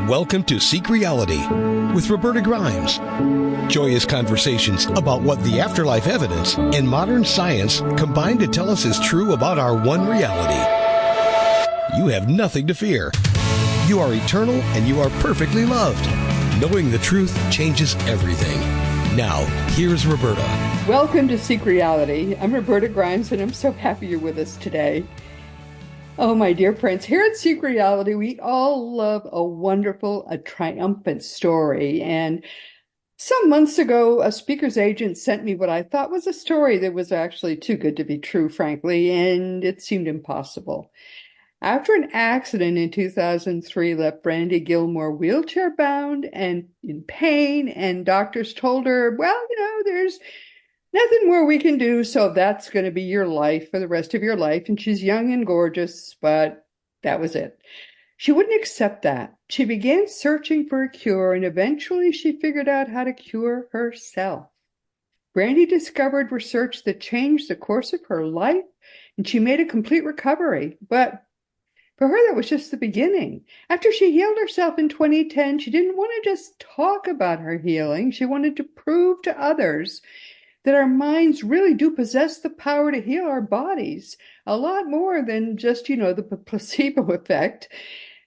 Welcome to Seek Reality with Roberta Grimes. Joyous conversations about what the afterlife evidence and modern science combine to tell us is true about our one reality. You have nothing to fear. You are eternal and you are perfectly loved. Knowing the truth changes everything. Now, here's Roberta. Welcome to Seek Reality. I'm Roberta Grimes, and I'm so happy you're with us today. Oh, my dear friends, here at Seek Reality, we all love a wonderful, a triumphant story. And some months ago, a speaker's agent sent me what I thought was a story that was actually too good to be true, frankly, and it seemed impossible. After an accident in 2003 left Brandy Gillmore wheelchair-bound and in pain, and doctors told her, well, there's nothing more we can do, so that's going to be your life for the rest of your life. And she's young and gorgeous, but that was it. She wouldn't accept that. She began searching for a cure, and eventually she figured out how to cure herself. Brandy discovered research that changed the course of her life, and she made a complete recovery. But for her, that was just the beginning. After she healed herself in 2010, she didn't want to just talk about her healing. She wanted to prove to others that our minds really do possess the power to heal our bodies, a lot more than just, the placebo effect.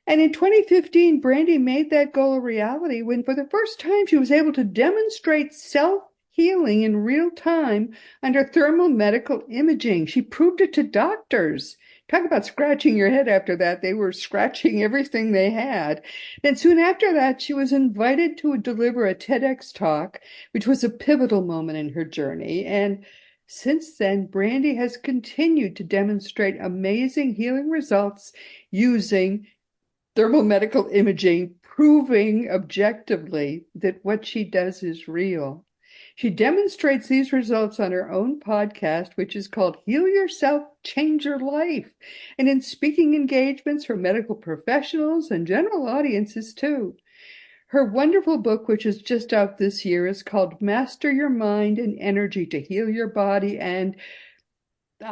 And in 2015, Brandy made that goal a reality when, for the first time, she was able to demonstrate self-healing in real time under thermal medical imaging. She proved it to doctors. Talk about scratching your head after that. They were scratching everything they had. Then soon after that, she was invited to deliver a TEDx talk, which was a pivotal moment in her journey. And since then, Brandy has continued to demonstrate amazing healing results using thermal medical imaging, proving objectively that what she does is real. She demonstrates these results on her own podcast, which is called Heal Yourself, Change Your Life, and in speaking engagements for medical professionals and general audiences too. Her wonderful book, which is just out this year, is called Master Your Mind and Energy to Heal Your Body, and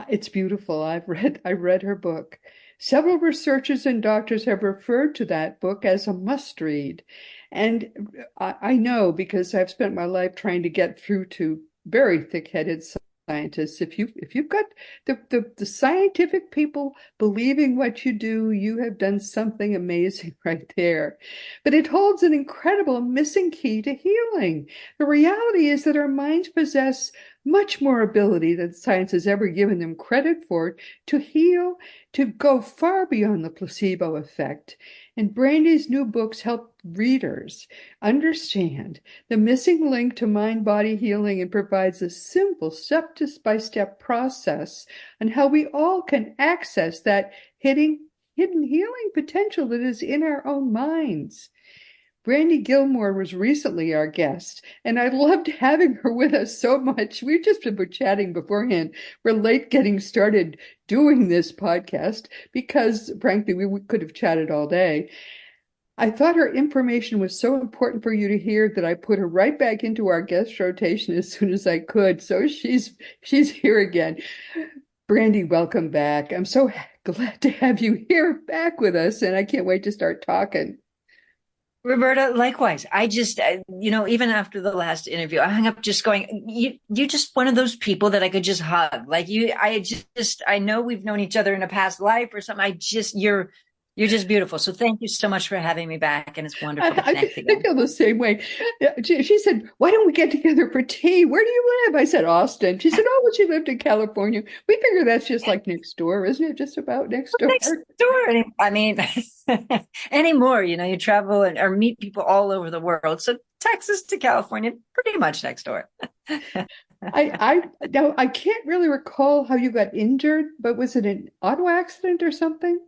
it's beautiful. I read her book. Several researchers and doctors have referred to that book as a must-read. And I know, because I've spent my life trying to get through to very thick-headed scientists, if you've got the scientific people believing what you do, you have done something amazing right there. But it holds an incredible missing key to healing. The reality is that our minds possess much more ability than science has ever given them credit for to heal, to go far beyond the placebo effect. And Brandy's new books help readers understand the missing link to mind-body healing and provides a simple step-by-step process on how we all can access that hidden healing potential that is in our own minds. Brandy Gillmore was recently our guest, and I loved having her with us so much. We've just been chatting beforehand. We're late getting started doing this podcast because, frankly, we could have chatted all day. I thought her information was so important for you to hear that I put her right back into our guest rotation as soon as I could. So she's here again. Brandy, welcome back. I'm so glad to have you here back with us, and I can't wait to start talking. Roberta, likewise. I just, even after the last interview, I hung up just going, you just one of those people that I could just hug. Like I know we've known each other in a past life or something. You're just beautiful. So thank you so much for having me back. And it's wonderful to connect again. I feel the same way. She said, why don't we get together for tea? Where do you live? I said, Austin. She said, well, she lived in California. We figure that's just like next door, isn't it? Just about next door. Next door. I mean, anymore, you travel or meet people all over the world. So Texas to California, pretty much next door. I can't really recall how you got injured, but was it an auto accident or something?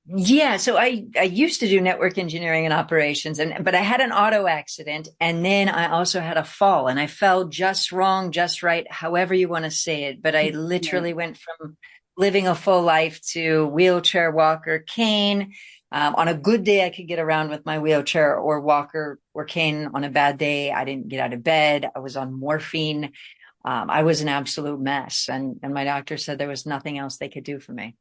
Yeah. So I used to do network engineering and operations, but I had an auto accident, and then I also had a fall, and I fell just wrong, just right, however you want to say it. But I literally went from living a full life to wheelchair, walker, cane. On a good day, I could get around with my wheelchair or walker or cane. On a bad day, I didn't get out of bed. I was on morphine. I was an absolute mess. And my doctor said there was nothing else they could do for me.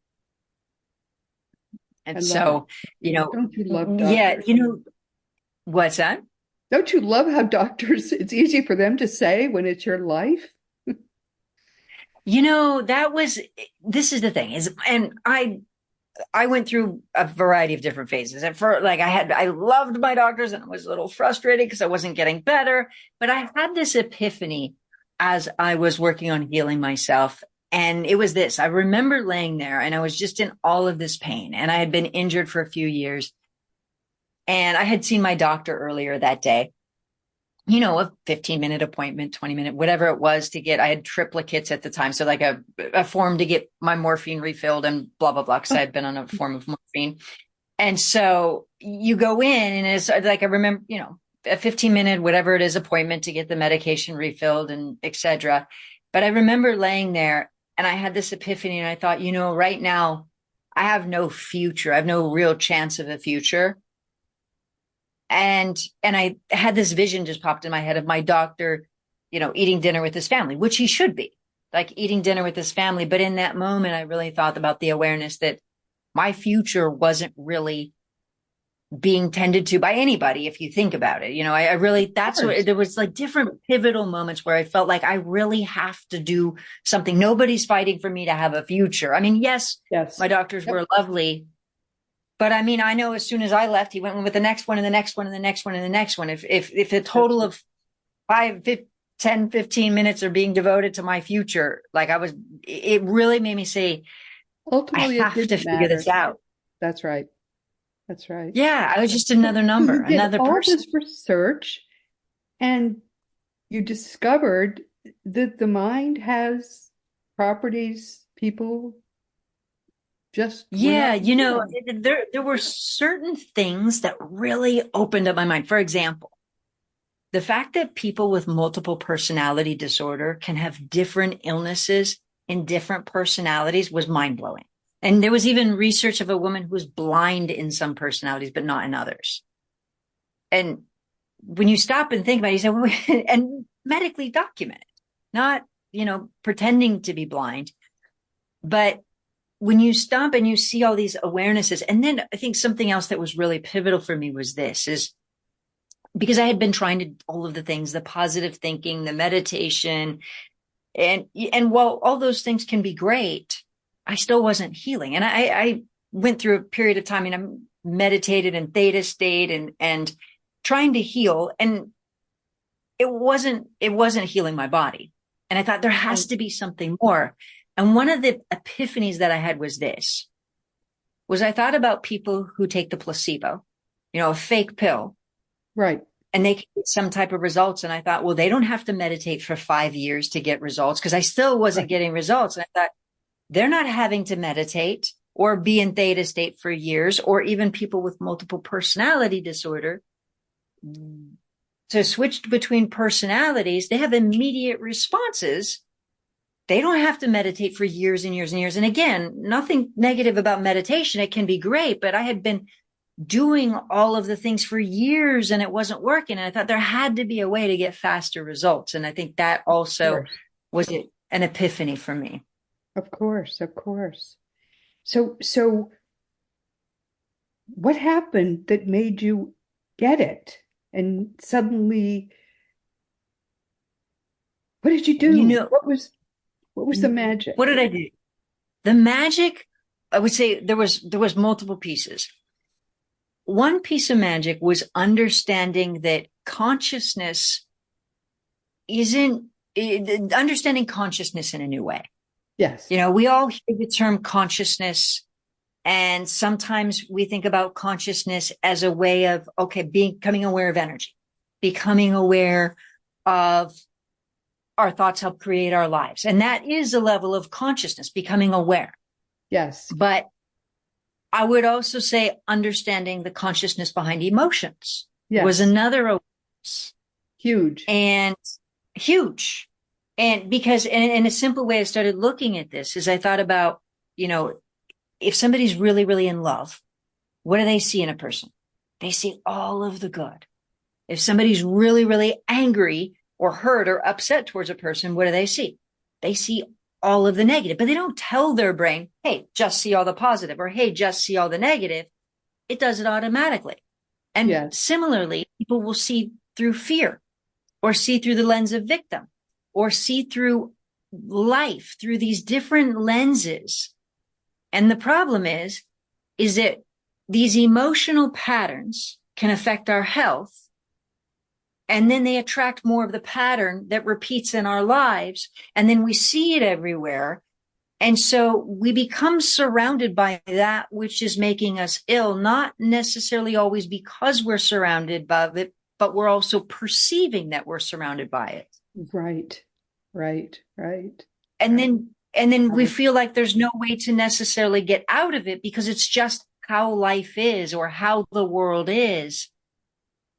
I And love it. so, you know, Don't you love yeah, doctors? you know, what's that? Don't you love how doctors, it's easy for them to say when it's your life? You know, this is the thing is, and I went through a variety of different phases. At first, like I loved my doctors and I was a little frustrated because I wasn't getting better. But I had this epiphany as I was working on healing myself. And it was this. I remember laying there and I was just in all of this pain. And I had been injured for a few years. And I had seen my doctor earlier that day, you know, a 15-minute appointment, 20-minute, whatever it was to get, I had triplicates at the time. So like a form to get my morphine refilled and blah, blah, blah. Cause I had been on a form of morphine. And so you go in and it's like, I remember, you know, a 15-minute, whatever it is, appointment to get the medication refilled and et cetera. But I remember laying there and I had this epiphany and I thought, you know, right now I have no future. I have no real chance of a future. And I had this vision just popped in my head of my doctor, you know, eating dinner with his family, which he should be, like eating dinner with his family. But in that moment, I really thought about the awareness that my future wasn't really being tended to by anybody. If you think about it, you know, I really, that's what, there was like different pivotal moments where I felt like I really have to do something. Nobody's fighting for me to have a future. I mean, yes, my doctors were lovely. But I mean, I know as soon as I left, he went with the next one and the next one and the next one and the next one. If a total of 10, 15 minutes are being devoted to my future, like it really made me say, Ultimately, I have to figure this out. That's right. That's right. Yeah. I was just another number, You did another all person. this research and you discovered that the mind has properties people just Yeah, you know, there were certain things that really opened up my mind. For example, the fact that people with multiple personality disorder can have different illnesses in different personalities was mind blowing. And there was even research of a woman who was blind in some personalities, but not in others. And when you stop and think about it, you say, well, and medically documented, not, you know, pretending to be blind, but when you stop and you see all these awarenesses, and then I think something else that was really pivotal for me was this is because I had been trying to all of the things, the positive thinking, the meditation, and while all those things can be great, I still wasn't healing. And I went through a period of time and I meditated in theta state and trying to heal. And it wasn't healing my body. And I thought there has to be something more. And one of the epiphanies that I had was I thought about people who take the placebo, you know, a fake pill. Right. And they get some type of results. And I thought, well, they don't have to meditate for 5 years to get results because I still wasn't getting results. And I thought they're not having to meditate or be in theta state for years, or even people with multiple personality disorder to switch between personalities. They have immediate responses. They don't have to meditate for years and years and years. And again, nothing negative about meditation. It can be great, but I had been doing all of the things for years and it wasn't working. And I thought there had to be a way to get faster results. And I think that also was an epiphany for me. Of course, of course. So what happened that made you get it? And suddenly, what did you do? You know, what was the magic? What did I do? The magic, I would say there was multiple pieces. One piece of magic was understanding that consciousness understanding consciousness in a new way. Yes. You know, we all hear the term consciousness, and sometimes we think about consciousness as a way of, becoming aware of energy, becoming aware of our thoughts help create our lives. And that is a level of consciousness, becoming aware. Yes. But I would also say understanding the consciousness behind emotions was another awareness. Huge. And huge. And because in a simple way I started looking at this is I thought about, you know, if somebody's really, really in love, what do they see in a person? They see all of the good. If somebody's really, really angry or hurt or upset towards a person, what do they see? They see all of the negative, but they don't tell their brain, hey, just see all the positive, or hey, just see all the negative. It does it automatically. And Yes. similarly, people will see through fear, or see through the lens of victim, or see through life through these different lenses. And the problem is that these emotional patterns can affect our health, and then they attract more of the pattern that repeats in our lives, and then we see it everywhere. And so we become surrounded by that which is making us ill, not necessarily always because we're surrounded by it, but we're also perceiving that we're surrounded by it. Right. And then we feel like there's no way to necessarily get out of it because it's just how life is or how the world is.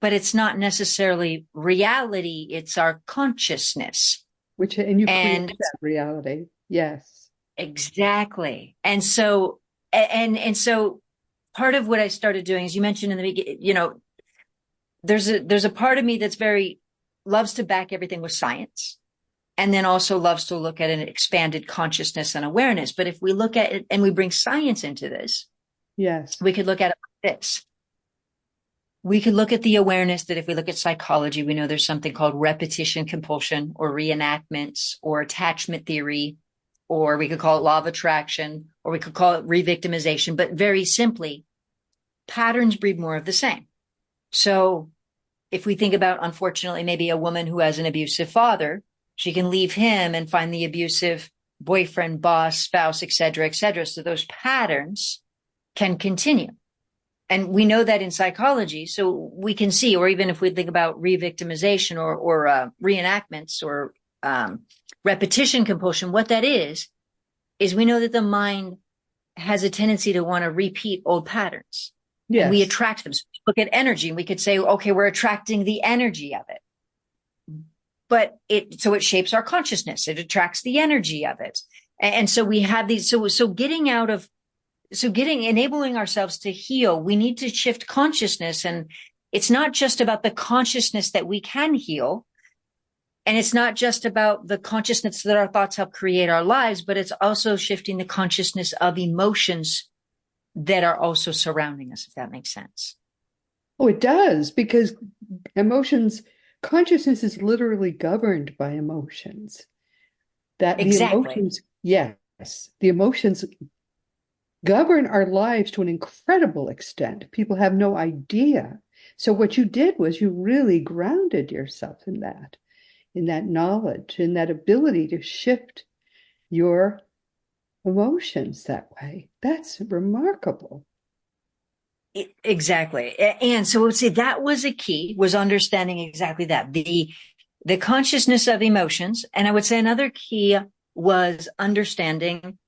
But it's not necessarily reality. It's our consciousness. And you create that reality. Yes. Exactly. And so part of what I started doing, as you mentioned in the beginning, there's a part of me that's loves to back everything with science, and then also loves to look at an expanded consciousness and awareness. But if we look at it and we bring science into this, yes, we could look at it like this. We could look at the awareness that if we look at psychology, we know there's something called repetition compulsion or reenactments or attachment theory, or we could call it law of attraction, or we could call it revictimization. But very simply, patterns breed more of the same. So if we think about, unfortunately, maybe a woman who has an abusive father, she can leave him and find the abusive boyfriend, boss, spouse, et cetera, et cetera. So those patterns can continue. And we know that in psychology. So we can see, or even if we think about revictimization or reenactments or repetition compulsion, what that is we know that the mind has a tendency to want to repeat old patterns. Yes. And we attract them. So we look at energy and we could say, okay, we're attracting the energy of it. But it shapes our consciousness. It attracts the energy of it. And so we have these, enabling ourselves to heal, we need to shift consciousness. And it's not just about the consciousness that we can heal. And it's not just about the consciousness that our thoughts help create our lives, but it's also shifting the consciousness of emotions that are also surrounding us, if that makes sense. Oh, it does, because consciousness is literally governed by emotions. Exactly. The emotions govern our lives to an incredible extent. People have no idea. So what you did was you really grounded yourself in that knowledge, in that ability to shift your emotions that way. That's remarkable. Exactly. And so I would say that was a key, was understanding exactly that, the consciousness of emotions. And I would say another key was understanding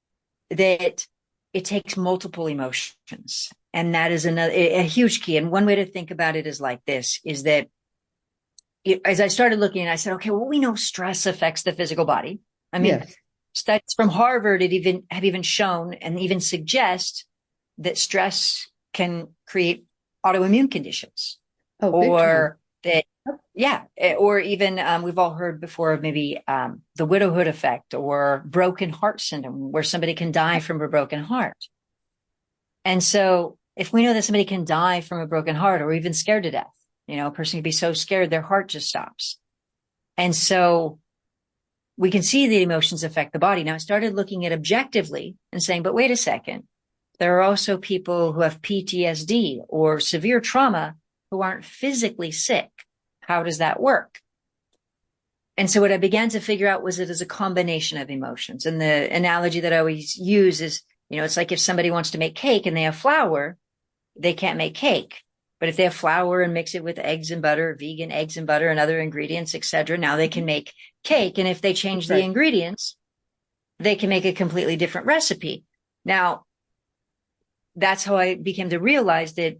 that it takes multiple emotions. And that is a huge key. And one way to think about it is like this, is that as I started looking, I said, okay, well, we know stress affects the physical body. I mean, yes. Studies from Harvard have even shown and even suggest that stress can create autoimmune conditions. Or even we've all heard before of maybe the widowhood effect or broken heart syndrome, where somebody can die from a broken heart. And so if we know that somebody can die from a broken heart or even scared to death, a person can be so scared their heart just stops. And so we can see the emotions affect the body. Now I started looking at objectively and saying, but wait a second. There are also people who have PTSD or severe trauma who aren't physically sick. How does that work? And so what I began to figure out was it is a combination of emotions. And the analogy that I always use is, it's like if somebody wants to make cake and they have flour, they can't make cake. But if they have flour and mix it with eggs and butter, vegan eggs and butter and other ingredients, etc., now they can make cake. And if they change the ingredients, they can make a completely different recipe. Now, that's how I became to realize that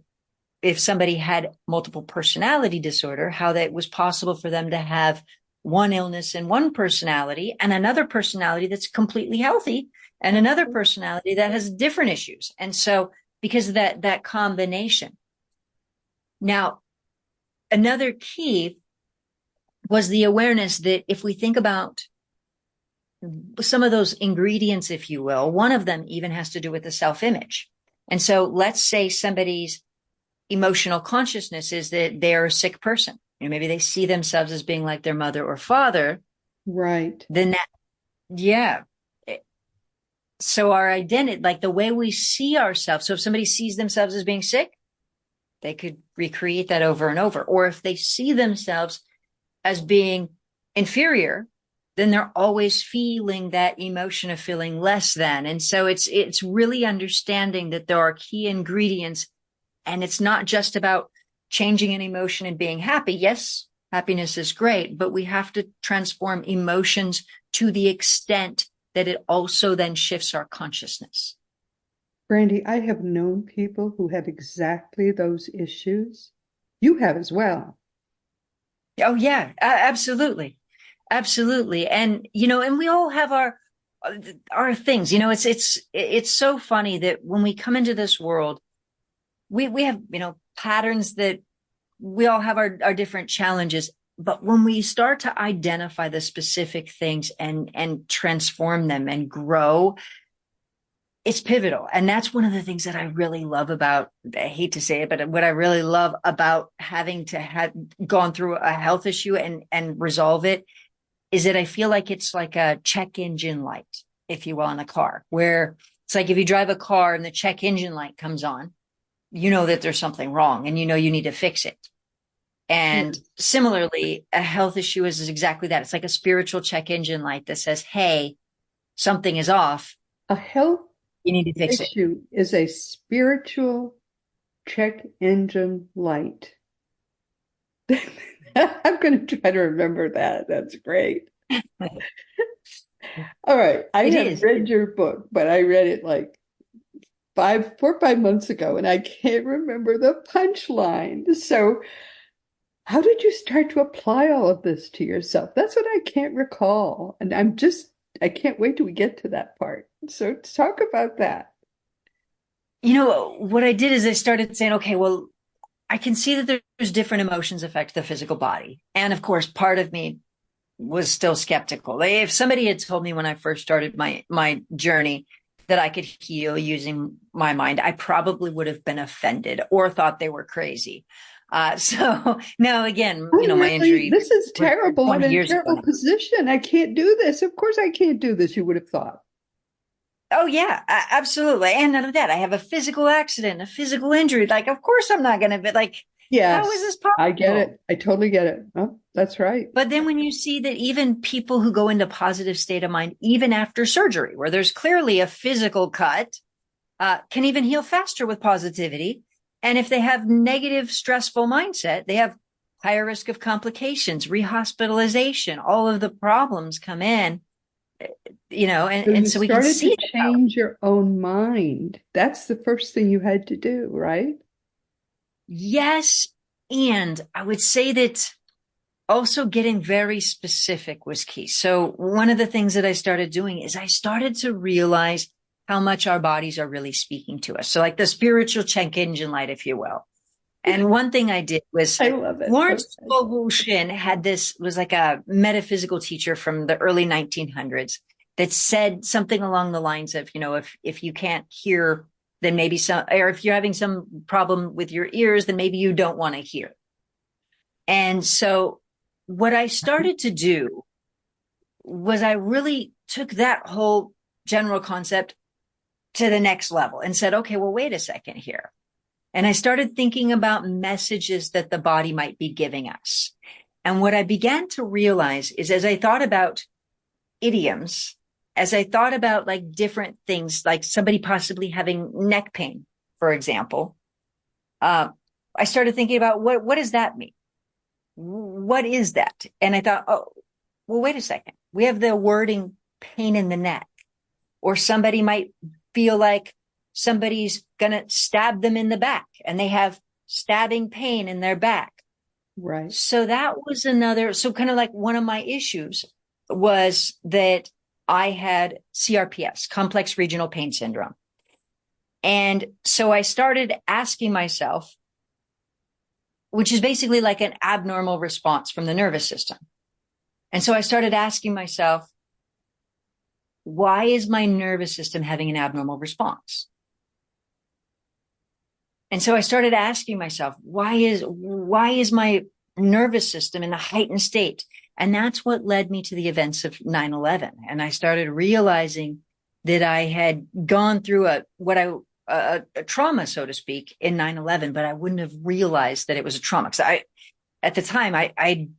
if somebody had multiple personality disorder, how that was possible for them to have one illness and one personality and another personality that's completely healthy and another personality that has different issues. And so because of that combination. Now, another key was the awareness that if we think about some of those ingredients, if you will, one of them even has to do with the self-image. And so let's say somebody's emotional consciousness is that they're a sick person. Maybe they see themselves as being like their mother or father. Right. Then that, yeah. So our identity, like the way we see ourselves. So if somebody sees themselves as being sick, they could recreate that over and over. Or if they see themselves as being inferior, then they're always feeling that emotion of feeling less than. And so it's really understanding that there are key ingredients, and it's not just about changing an emotion and being happy. Yes, happiness is great, but we have to transform emotions to the extent that it also then shifts our consciousness. Brandy, I have known people who have exactly those issues. You have as well. Oh yeah, absolutely. Absolutely. And, and we all have our things, it's so funny that when we come into this world, we have, patterns that we all have our different challenges. But when we start to identify the specific things and transform them and grow, it's pivotal. And that's one of the things that I really love about, I hate to say it, but what I really love about having to have gone through a health issue and resolve it is that I feel like it's like a check engine light, if you will, in a car, where it's like if you drive a car and the check engine light comes on, you know that there's something wrong and you need to fix it. And similarly, a health issue is exactly that. It's like a spiritual check engine light that says, hey, something is off. A health You need to fix issue is a spiritual check engine light. I'm going to try to remember that. That's great. All right. I have read your book, but I read it like 4 or 5 months ago, and I can't remember the punchline. So how did you start to apply all of this to yourself? That's what I can't recall. And I can't wait till we get to that part. So talk about that. What I did is I started saying, okay, well, I can see that there's different emotions affect the physical body. And of course, part of me was still skeptical. Like, if somebody had told me when I first started my journey that I could heal using my mind, I probably would have been offended or thought they were crazy. So now again, my injury. This is terrible. I'm in a terrible position. I can't do this. Of course I can't do this, you would have thought. Oh yeah, absolutely. And none of that. I have a physical accident, a physical injury. Like, of course I'm not going to be like, yes, how is this possible? I get it. I totally get it. Oh, that's right. But then when you see that even people who go into positive state of mind, even after surgery, where there's clearly a physical cut, can even heal faster with positivity. And if they have negative, stressful mindset, they have higher risk of complications, rehospitalization, all of the problems come in. And so we can see to change your own mind. That's the first thing you had to do, right? Yes. And I would say that also getting very specific was key. So one of the things that I started doing is I started to realize how much our bodies are really speaking to us. So like the spiritual check engine light, if you will. And one thing I did was, I love it. Lawrence Shin was like a metaphysical teacher from the early 1900s that said something along the lines of, if you can't hear, then maybe or if you're having some problem with your ears, then maybe you don't want to hear. And so what I started to do was I really took that whole general concept to the next level and said, okay, well, wait a second here. And I started thinking about messages that the body might be giving us. And what I began to realize is, as I thought about idioms, as I thought about like different things, like somebody possibly having neck pain, for example, I started thinking about what does that mean? What is that? And I thought, oh, well, wait a second. We have the wording pain in the neck, or somebody might feel like somebody's going to stab them in the back and they have stabbing pain in their back. Right. So that was so kind of like one of my issues was that I had CRPS, complex regional pain syndrome. And so I started asking myself, which is basically like an abnormal response from the nervous system. And so I started asking myself, why is my nervous system having an abnormal response? And so I started asking myself, why is my nervous system in a heightened state? And that's what led me to the events of 9/11. And I started realizing that I had gone through a trauma, so to speak, in 9/11, but I wouldn't have realized that it was a trauma. Because at the time, I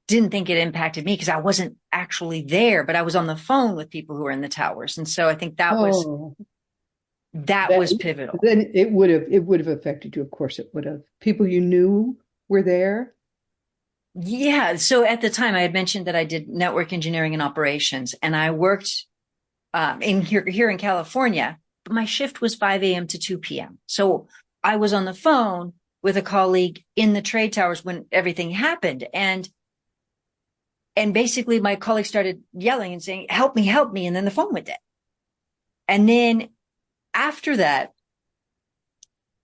didn't think it impacted me because I wasn't actually there, but I was on the phone with people who were in the towers. And so I think that was pivotal. Then it would have affected you. Of course it would have. People you knew were there. Yeah. So at the time I had mentioned that I did network engineering and operations, and I worked here in California, but my shift was 5 a.m. to 2 p.m. So I was on the phone with a colleague in the trade towers when everything happened. And basically my colleague started yelling and saying, help me. And then the phone went dead. And then after that,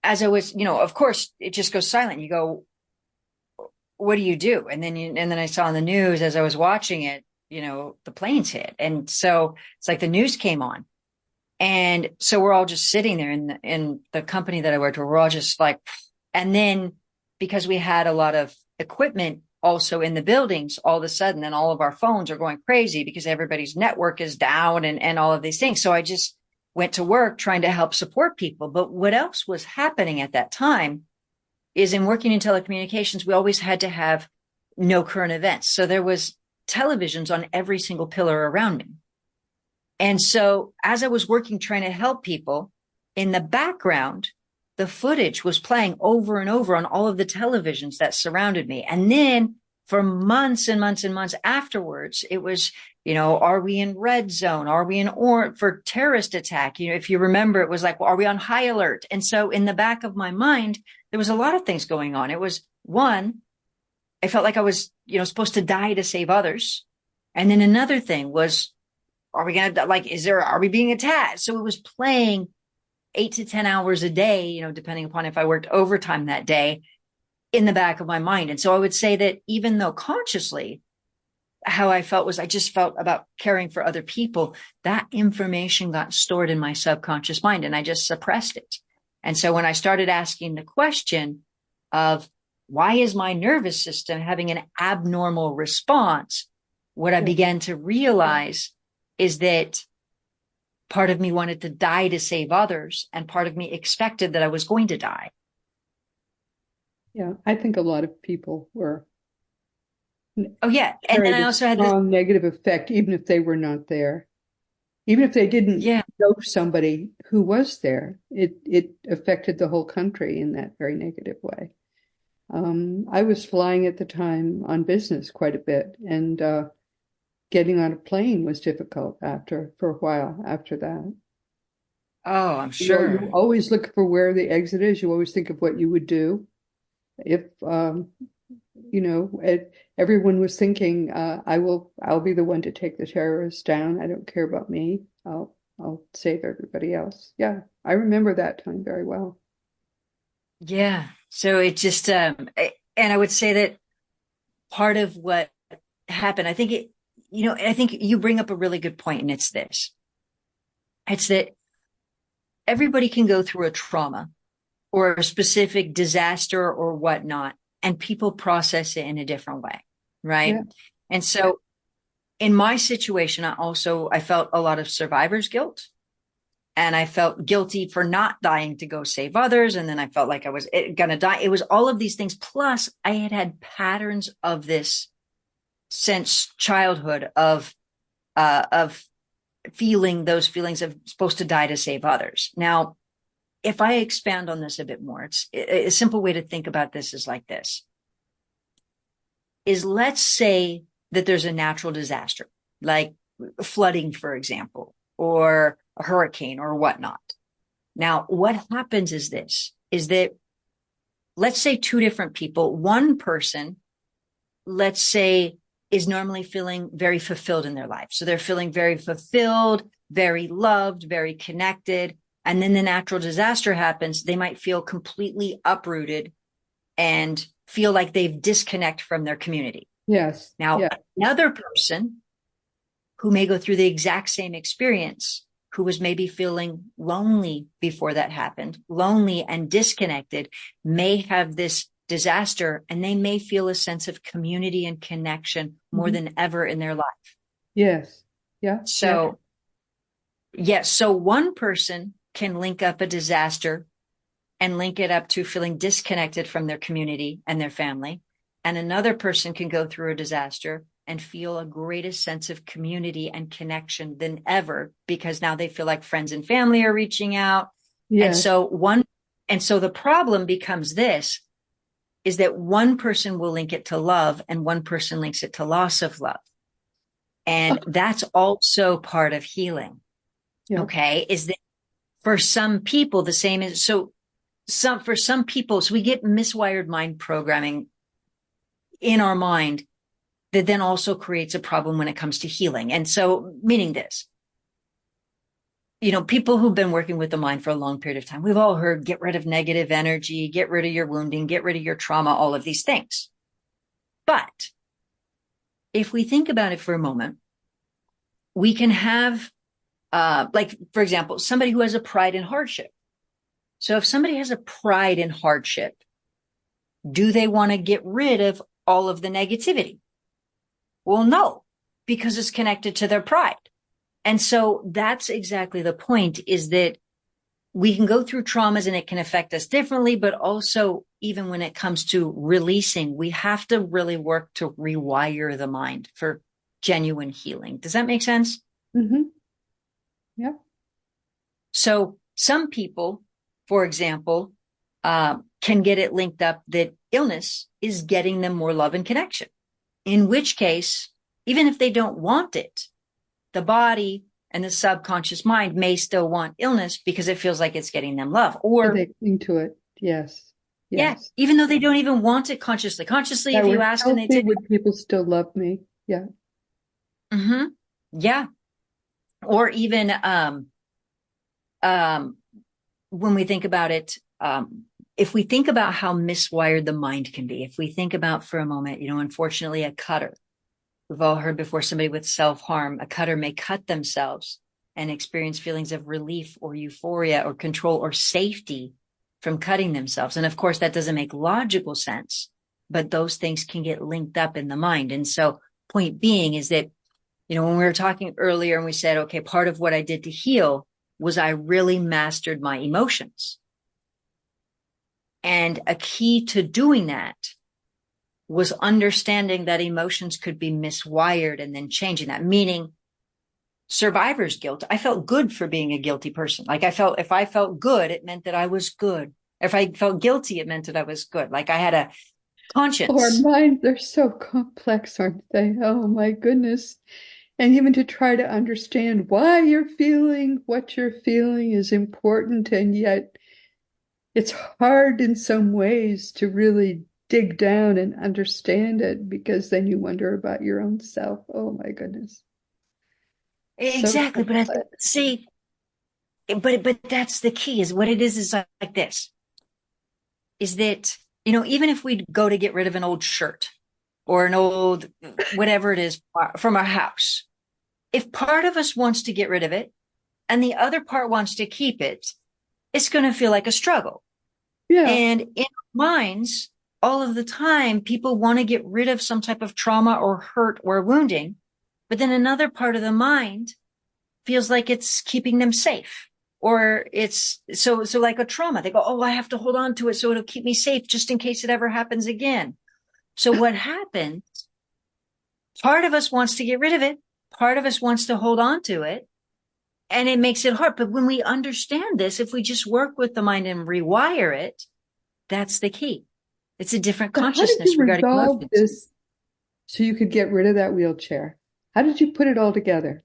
as I was, of course it just goes silent. You go, what do you do? And then I saw on the news as I was watching it, the planes hit. And so it's like the news came on. And so we're all just sitting there in the company that I worked for. We're all just like, and then because we had a lot of equipment also in the buildings, all of a sudden, then all of our phones are going crazy because everybody's network is down and all of these things. So I just went to work trying to help support people. But what else was happening at that time is in working in telecommunications, we always had to have no current events. So there was televisions on every single pillar around me. And so as I was working, trying to help people, in the background, the footage was playing over and over on all of the televisions that surrounded me. And then for months and months and months afterwards, it was, are we in red zone? Are we in orange for terrorist attack? If you remember, it was like, well, are we on high alert? And so in the back of my mind, there was a lot of things going on. It was one, I felt like I was, supposed to die to save others. And then another thing was, are we going to, are we being attacked? So it was playing 8 to 10 hours a day, depending upon if I worked overtime that day, in the back of my mind. And so I would say that even though consciously how I felt was I just felt about caring for other people, that information got stored in my subconscious mind and I just suppressed it. And so when I started asking the question of why is my nervous system having an abnormal response, what I began to realize is that part of me wanted to die to save others, and part of me expected that I was going to die. Yeah, I think a lot of people were. Oh, yeah. And then I also had this negative effect, even if they were not there. Even if they didn't know somebody who was there, it affected the whole country in that very negative way. I was flying at the time on business quite a bit, and getting on a plane was difficult for a while after that. Oh, I'm sure. You always look for where the exit is. You always think of what you would do if, everyone was thinking, I'll be the one to take the terrorists down. I don't care about me. I'll save everybody else. Yeah, I remember that time very well. Yeah. So it just, and I would say that part of what happened, I think I think you bring up a really good point, and it's this. It's that everybody can go through a trauma or a specific disaster or whatnot, and people process it in a different way, right? Yeah. And so in my situation, I felt a lot of survivor's guilt, and I felt guilty for not dying to go save others. And then I felt like I was going to die. It was all of these things. Plus I had patterns of this since childhood of feeling those feelings of supposed to die to save others. Now, if I expand on this a bit more, it's a simple way to think about this is like this. Let's say that there's a natural disaster, like flooding, for example, or a hurricane or whatnot. Now, what happens is that let's say two different people, one person, let's say, is normally feeling very fulfilled in their life. So they're feeling very fulfilled, very loved, very connected. And then the natural disaster happens. They might feel completely uprooted and feel like they've disconnected from their community. Yes. Now, another person who may go through the exact same experience, who was maybe feeling lonely before that happened, lonely and disconnected, may have this disaster, and they may feel a sense of community and connection more than ever in their life. Yes. Yeah. So, yes. So one person can link up a disaster and link it up to feeling disconnected from their community and their family. And another person can go through a disaster and feel a greatest sense of community and connection than ever, because now they feel like friends and family are reaching out. Yes. And so the problem becomes this, is that one person will link it to love and one person links it to loss of love. And that's also part of healing. Yeah. Okay. Is that for some people, the same is, for some people, so we get miswired mind programming in our mind that then also creates a problem when it comes to healing. And so, meaning this, people who've been working with the mind for a long period of time, we've all heard, get rid of negative energy, get rid of your wounding, get rid of your trauma, all of these things. But if we think about it for a moment, we can have, for example, somebody who has a pride in hardship. So if somebody has a pride in hardship, do they want to get rid of all of the negativity? Well, no, because it's connected to their pride. And so that's exactly the point, is that we can go through traumas and it can affect us differently, but also even when it comes to releasing, we have to really work to rewire the mind for genuine healing. Does that make sense? Mm-hmm. Yeah. So some people, for example, can get it linked up that illness is getting them more love and connection, in which case, even if they don't want it, the body and the subconscious mind may still want illness because it feels like it's getting them love. Or they cling to it. Yes. Yeah. Even though they don't even want it consciously. Consciously, if you ask and they say, would people still love me? Yeah. Mm-hmm. Yeah. Or even when we think about it, if we think about how miswired the mind can be, if we think about for a moment, unfortunately, a cutter. We've all heard before, somebody with self-harm, a cutter may cut themselves and experience feelings of relief or euphoria or control or safety from cutting themselves. And of course, that doesn't make logical sense, but those things can get linked up in the mind. And so point being is that, when we were talking earlier and we said, okay, part of what I did to heal was I really mastered my emotions. And a key to doing that was understanding that emotions could be miswired and then changing that, meaning survivor's guilt. I felt good for being a guilty person. Like if I felt good, it meant that I was good. If I felt guilty, it meant that I was good. Like I had a conscience. Our minds, they're so complex, aren't they? Oh my goodness. And even to try to understand why you're feeling what you're feeling is important. And yet it's hard in some ways to really dig down and understand it, because then you wonder about your own self. Oh my goodness. Exactly. So but that's the key, is what it is like this, is that, even if we go to get rid of an old shirt or an old, whatever it is from our house, if part of us wants to get rid of it and the other part wants to keep it, it's going to feel like a struggle. Yeah. And in our minds, all of the time, people want to get rid of some type of trauma or hurt or wounding, but then another part of the mind feels like it's keeping them safe, or it's so like a trauma. They go, oh, I have to hold on to it so it'll keep me safe just in case it ever happens again. So what happens? Part of us wants to get rid of it. Part of us wants to hold on to it, and it makes it hard. But when we understand this, if we just work with the mind and rewire it, that's the key. It's a different consciousness regarding emotions. This so you could get rid of that wheelchair? How did you put it all together?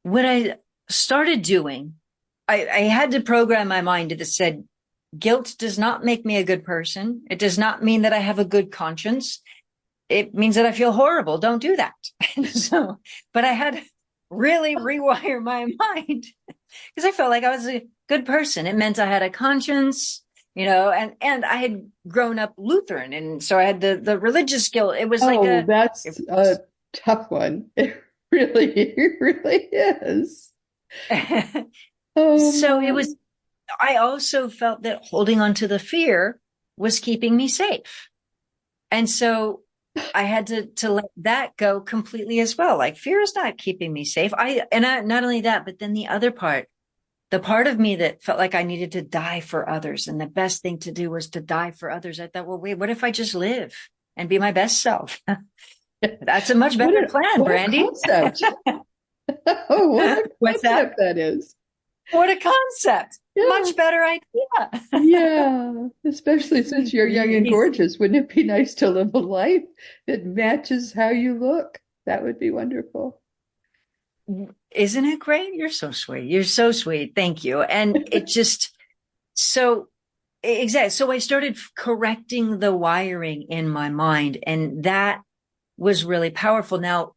What I started doing, I had to program my mind that said, guilt does not make me a good person. It does not mean that I have a good conscience. It means that I feel horrible. Don't do that. But I had to really rewire my mind because I felt like I was a good person. It meant I had a conscience. And I had grown up Lutheran. And so I had the religious guilt. It was that's a tough one. Really, it really is. Oh So it my. was, I also felt that holding on to the fear was keeping me safe. And so I had to let that go completely as well. Like fear is not keeping me safe. Not only that, but then the other part, the part of me that felt like I needed to die for others. And the best thing to do was to die for others. I thought, well, wait, what if I just live and be my best self? That's a much better plan, What a Brandy. concept. Oh, what a What's that? concept that is. What a concept. Yeah. Much better idea. Yeah, especially since you're young and gorgeous. Wouldn't it be nice to live a life that matches how you look? That would be wonderful. Isn't it great? You're so sweet. You're so sweet. Thank you. And it just, so exactly. So I started correcting the wiring in my mind, and that was really powerful. Now,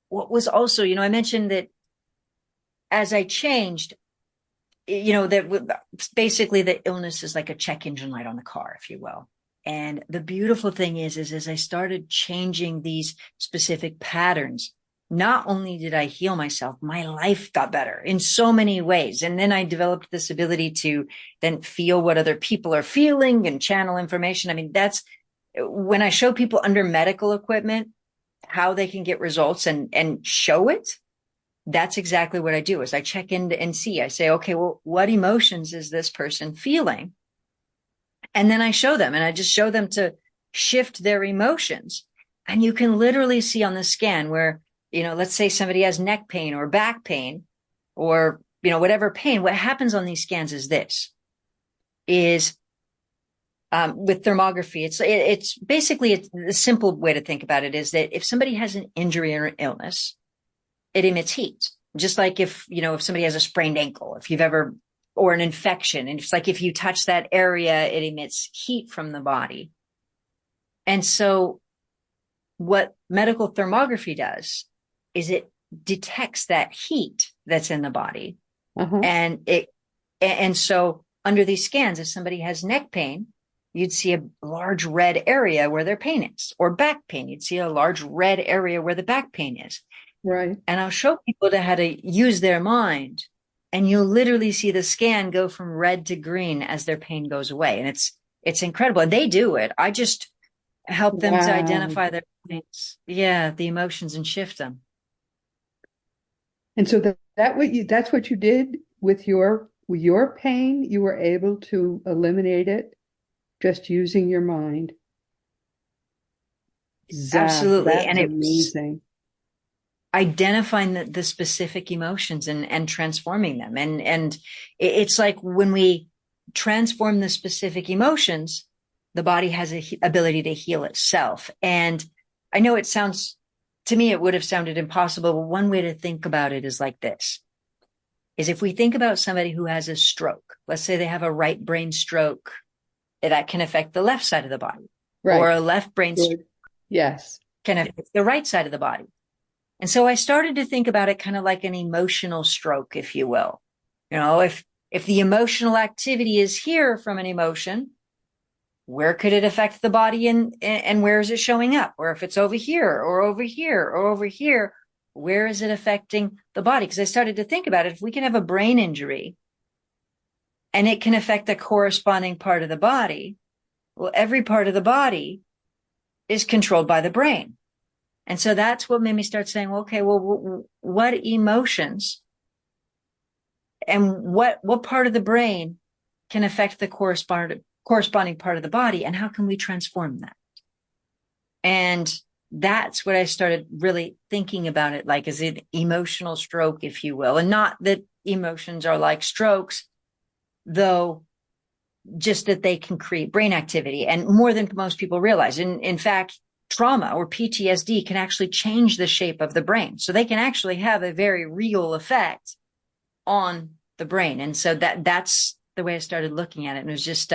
what was also, I mentioned that as I changed, that basically the illness is like a check engine light on the car, if you will. And the beautiful thing is as I started changing these specific patterns, not only did I heal myself, my life got better in so many ways. And then I developed this ability to then feel what other people are feeling and channel information. I mean, that's when I show people under medical equipment how they can get results and show it. That's exactly what I do is I check in and see, I say, okay, well, what emotions is this person feeling? And then I show them, and I just show them to shift their emotions. And you can literally see on the scan where, let's say somebody has neck pain or back pain or, whatever pain. What happens on these scans is this, is with thermography, it's basically the simple way to think about it is that if somebody has an injury or an illness, it emits heat. Just like if somebody has a sprained ankle, or an infection, and it's like if you touch that area, it emits heat from the body. And so what medical thermography does is it detects that heat that's in the body. And so under these scans, if somebody has neck pain, you'd see a large red area where their pain is, or back pain, you'd see a large red area where the back pain is. Right. And I'll show people how to use their mind, and you'll literally see the scan go from red to green as their pain goes away. And it's incredible. And they do it. I just help them to identify their things. Yeah, the emotions, and shift them. And so that's what you did with your pain. You were able to eliminate it just using your mind. Absolutely. That's And amazing. Identifying the specific emotions and transforming them. And it's like when we transform the specific emotions, the body has an ability to heal itself. And I know to me, it would have sounded impossible, but one way to think about it is like this, is if we think about somebody who has a stroke, let's say they have a right brain stroke, that can affect the left side of the body, right. Or a left brain stroke can affect the right side of the body. And so I started to think about it kind of like an emotional stroke, if you will. If the emotional activity is here from an emotion, where could it affect the body and where is it showing up? Or if it's over here or over here or over here, where is it affecting the body? Because I started to think about it. If we can have a brain injury and it can affect the corresponding part of the body, well, every part of the body is controlled by the brain. And so that's what made me start saying, well, okay, well, what emotions and what part of the brain can affect the corresponding part of the body, and how can we transform that? And that's what I started really thinking about it like, as an emotional stroke, if you will. And not that emotions are like strokes, though, just that they can create brain activity, and more than most people realize. In fact, trauma or PTSD can actually change the shape of the brain. So they can actually have a very real effect on the brain. And so that's the way I started looking at it. And it was just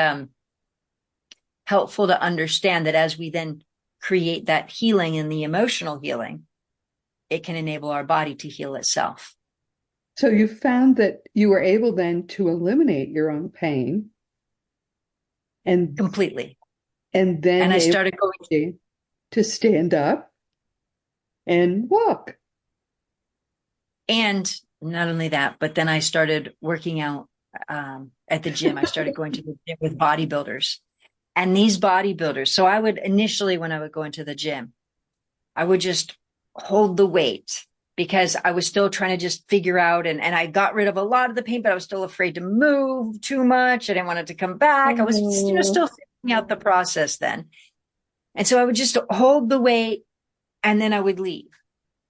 helpful to understand that as we then create that healing and the emotional healing, it can enable our body to heal itself. So you found that you were able then to eliminate your own pain. And completely. And then I started going to stand up and walk. And not only that, but then I started working out at the gym. I started going to the gym with bodybuilders. And these bodybuilders, so I would initially, when I would go into the gym, I would just hold the weight because I was still trying to just figure out, and I got rid of a lot of the pain, but I was still afraid to move too much. I didn't want it to come back. I was still figuring out the process then. And so I would just hold the weight and then I would leave.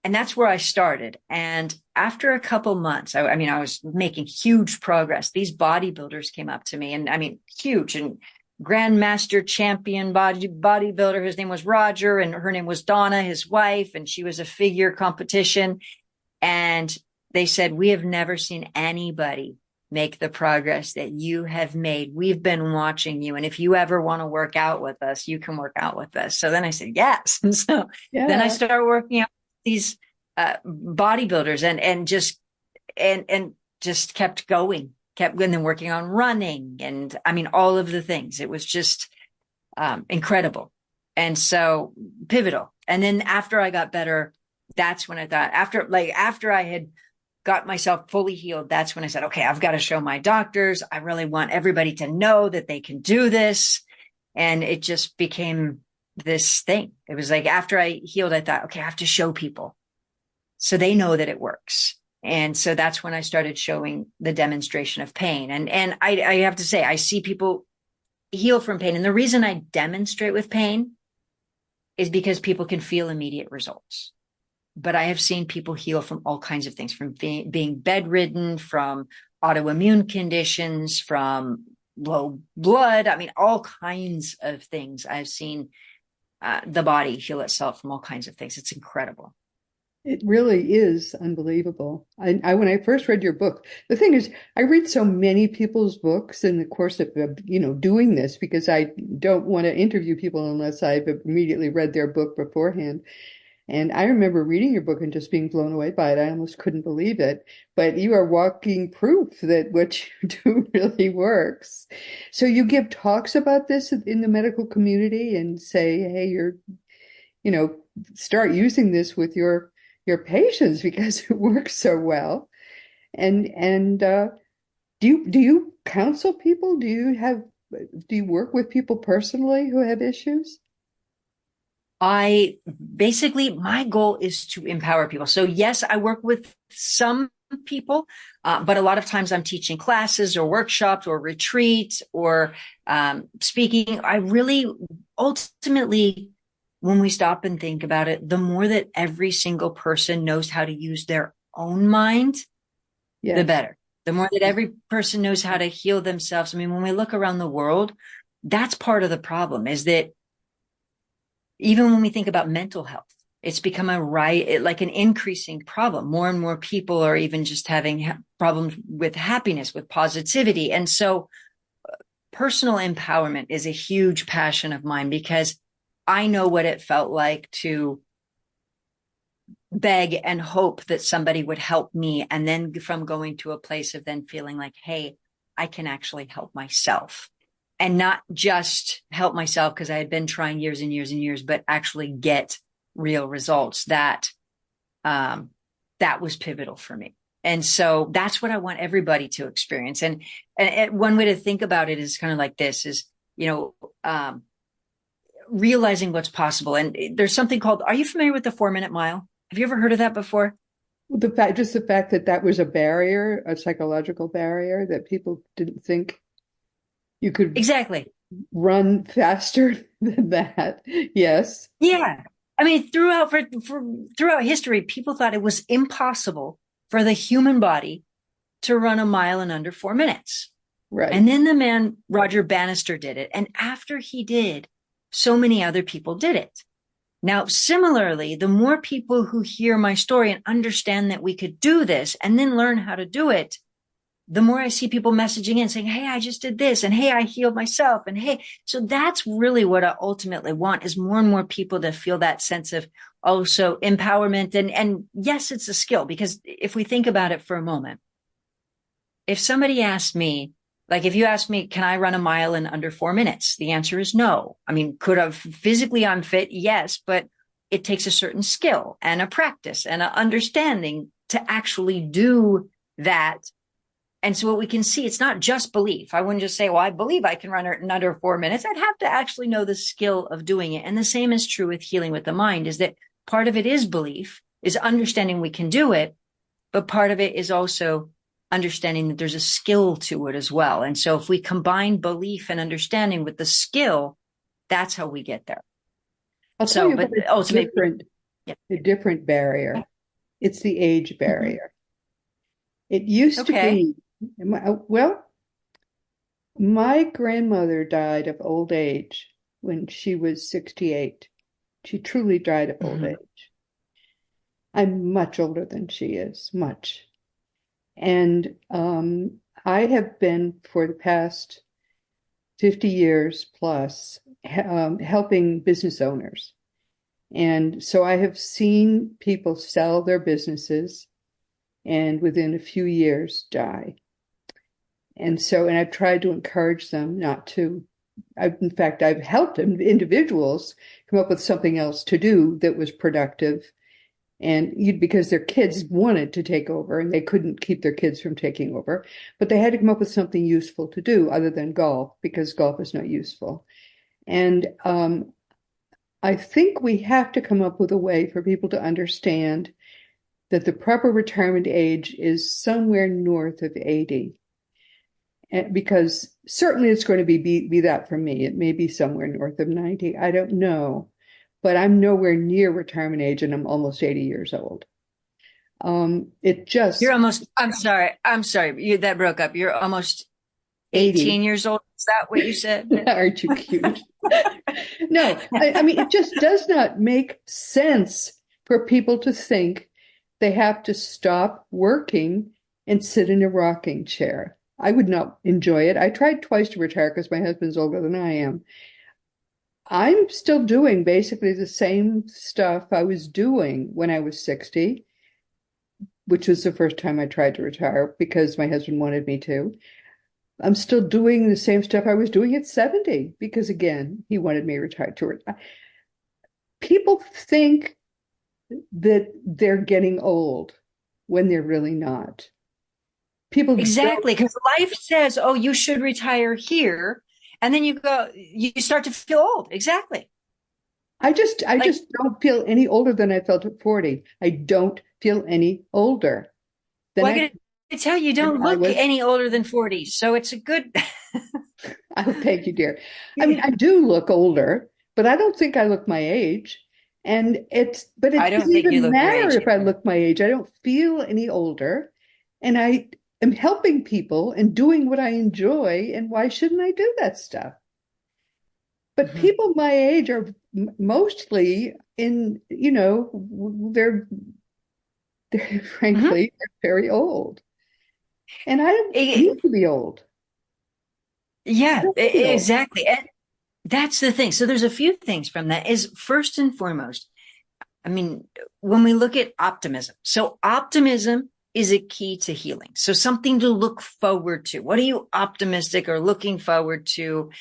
And that's where I started. And after a couple months, I mean, I was making huge progress. These bodybuilders came up to me, and I mean, huge, and grandmaster champion bodybuilder. His name was Roger, and her name was Donna, his wife, and she was a figure competition. And they said, we have never seen anybody make the progress that you have made. We've been watching you. And if you ever want to work out with us, you can work out with us. So then I said, yes. And so then I started working out these bodybuilders and just kept going, and then working on running. And I mean, all of the things, it was just incredible. And so pivotal. And then after I got better, that's when I thought, after I had got myself fully healed, that's when I said, okay, I've got to show my doctors. I really want everybody to know that they can do this. And it just became this thing. It was like, after I healed, I thought, okay, I have to show people so they know that it works. And so that's when I started showing the demonstration of pain. And I have to say, I see people heal from pain. And the reason I demonstrate with pain is because people can feel immediate results. But I have seen people heal from all kinds of things, from being bedridden, from autoimmune conditions, from low blood. I mean, all kinds of things. I've seen the body heal itself from all kinds of things. It's incredible. It really is unbelievable. I when I first read your book, the thing is, I read so many people's books in the course of doing this, because I don't want to interview people unless I've immediately read their book beforehand. And I remember reading your book and just being blown away by it. I almost couldn't believe it. But you are walking proof that what you do really works. So you give talks about this in the medical community and say, hey, start using this with your patients because it works so well. And do you counsel people? Do you work with people personally who have issues? My goal is to empower people. So yes, I work with some people, but a lot of times I'm teaching classes or workshops or retreats or speaking. I really ultimately, when we stop and think about it, the more that every single person knows how to use their own mind, the better. The more that every person knows how to heal themselves. I mean, when we look around the world, that's part of the problem, is that even when we think about mental health, it's become like an increasing problem. More and more people are even just having problems with happiness, with positivity. And so personal empowerment is a huge passion of mine, because I know what it felt like to beg and hope that somebody would help me. And then from going to a place of then feeling like, hey, I can actually help myself. And not just help myself because I had been trying years and years and years, but actually get real results. That was pivotal for me. And so that's what I want everybody to experience. And one way to think about it is kind of like this, is, realizing what's possible. And there's something called, are you familiar with the 4-minute mile? Have you ever heard of that before? The fact that was a barrier, a psychological barrier, that people didn't think you could exactly run faster than that. Yes. Yeah. I mean, throughout history, people thought it was impossible for the human body to run a mile in under 4 minutes. Right. And then the man, Roger Bannister, did it. And after he did, so many other people did it. Now, similarly, the more people who hear my story and understand that we could do this and then learn how to do it, the more I see people messaging in saying, hey, I just did this, and hey, I healed myself, and hey, so that's really what I ultimately want, is more and more people to feel that sense of also empowerment. And yes, it's a skill, because if we think about it for a moment, if somebody asked me, like if you asked me, can I run a mile in under 4 minutes? The answer is no. I mean, physically I'm fit? Yes, but it takes a certain skill and a practice and an understanding to actually do that. And so what we can see, it's not just belief. I wouldn't just say, well, I believe I can run it in under 4 minutes. I'd have to actually know the skill of doing it. And the same is true with healing with the mind, is that part of it is belief, is understanding we can do it. But part of it is also understanding that there's a skill to it as well. And so if we combine belief and understanding with the skill, that's how we get there. I'll tell you about a different barrier. It's the age barrier. It used to be, well, my grandmother died of old age when she was 68. She truly died of old age. I'm much older than she is, much. And I have been, for the past 50 years plus, helping business owners. And so I have seen people sell their businesses and within a few years die. And I've tried to encourage them not to. In fact, I've helped individuals come up with something else to do that was productive, and because their kids wanted to take over and they couldn't keep their kids from taking over, but they had to come up with something useful to do other than golf, because golf is not useful. And I think we have to come up with a way for people to understand that the proper retirement age is somewhere north of 80. Because certainly it's going to be that for me. It may be somewhere north of 90. I don't know. But I'm nowhere near retirement age, and I'm almost 80 years old. You're almost, I'm sorry. That broke up. You're almost 18 years old. Is that what you said? Aren't you cute? No, I mean, it just does not make sense for people to think they have to stop working and sit in a rocking chair. I would not enjoy it. I tried twice to retire because my husband's older than I am. I'm still doing basically the same stuff I was doing when I was 60, which was the first time I tried to retire because my husband wanted me to. I'm still doing the same stuff I was doing at 70 because, again, he wanted me retired to retire. People think that they're getting old when they're really not. People exactly, because life says, oh, you should retire here. And then you start to feel old. Exactly. I just don't feel any older than I felt at 40. I don't feel any older. I got to tell you, don't look any older than 40. So it's a good. Oh, thank you, dear. I mean, I do look older, but I don't think I look my age. And it doesn't even matter if I look my age. I don't feel any older. And I am helping people and doing what I enjoy. And why shouldn't I do that stuff? But people my age are mostly in, they're frankly, they're very old. And I don't need to be old. Yeah, exactly. And that's the thing. So there's a few things from that. Is first and foremost, I mean, when we look at optimism, so optimism is a key to healing. So something to look forward to. What are you optimistic or looking forward to?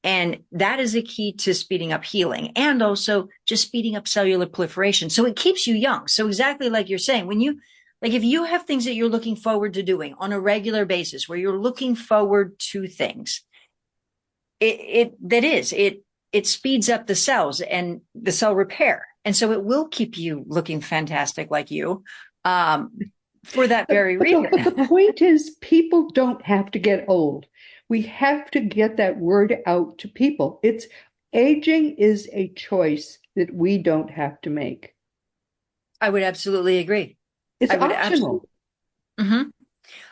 And that is a key to speeding up healing and also just speeding up cellular proliferation. So it keeps you young. So exactly like you're saying, if you have things that you're looking forward to doing on a regular basis, where you're looking forward to things, it speeds up the cells and the cell repair. And so it will keep you looking fantastic like you, for that very reason. But the point is, people don't have to get old. We have to get that word out to people. Aging is a choice that we don't have to make. I would absolutely agree. It's optional.